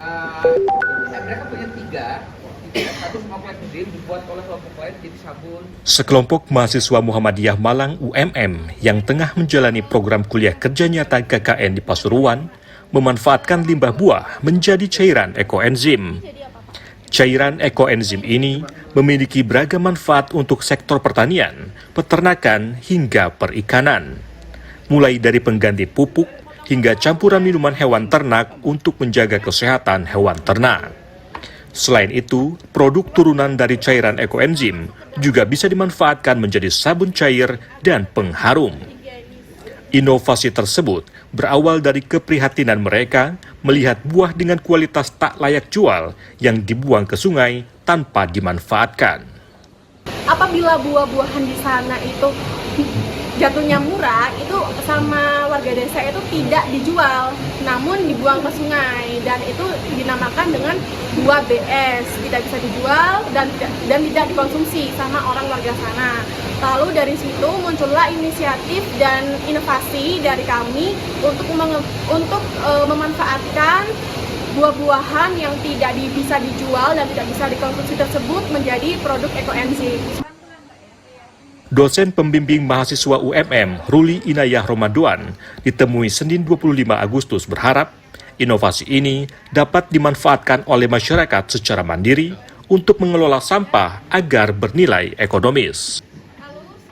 Mereka punya tiga, satu sama Enzim dibuat oleh kelompok lain jadi sabun. Sekelompok mahasiswa Muhammadiyah Malang UMM yang tengah menjalani program kuliah kerja nyata KKN di Pasuruan memanfaatkan limbah buah menjadi cairan ekoenzim. Cairan ekoenzim ini memiliki beragam manfaat untuk sektor pertanian, peternakan, hingga perikanan. Mulai dari pengganti pupuk hingga campuran minuman hewan ternak untuk menjaga kesehatan hewan ternak. Selain itu, produk turunan dari cairan ekoenzim juga bisa dimanfaatkan menjadi sabun cair dan pengharum. Inovasi tersebut berawal dari keprihatinan mereka melihat buah dengan kualitas tak layak jual yang dibuang ke sungai tanpa dimanfaatkan. Apabila buah-buahan di sana itu jatuhnya murah, itu sama warga desa itu tidak dijual, namun dibuang ke sungai, dan itu dinamakan dengan buah BS, tidak bisa dijual dan tidak dikonsumsi sama orang warga sana. Lalu dari situ muncullah inisiatif dan inovasi dari kami untuk memanfaatkan buah-buahan yang tidak bisa dijual dan tidak bisa dikonsumsi tersebut menjadi produk ekoenzim. Dosen pembimbing mahasiswa UMM Ruli Inayah Ramadan ditemui Senin 25 Agustus berharap inovasi ini dapat dimanfaatkan oleh masyarakat secara mandiri untuk mengelola sampah agar bernilai ekonomis.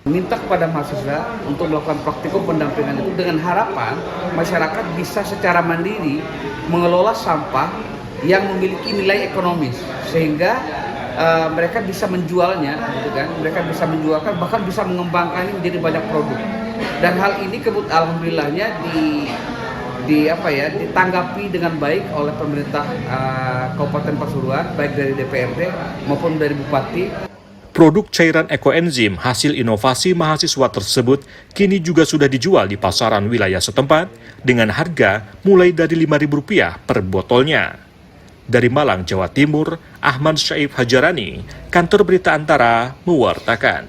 Minta kepada mahasiswa untuk melakukan praktikum pendampingan itu dengan harapan masyarakat bisa secara mandiri mengelola sampah yang memiliki nilai ekonomis sehingga mereka bisa menjualnya, gitu kan? Mereka bisa menjualkan, bahkan bisa mengembangkannya menjadi banyak produk. Dan hal ini alhamdulillahnya ditanggapi dengan baik oleh pemerintah Kabupaten Pasuruan, baik dari DPRD maupun dari Bupati. Produk cairan ekoenzim hasil inovasi mahasiswa tersebut kini juga sudah dijual di pasaran wilayah setempat dengan harga mulai dari Rp5.000 per botolnya. Dari Malang, Jawa Timur, Ahmad Syaib Hajarani, Kantor Berita Antara, mewartakan.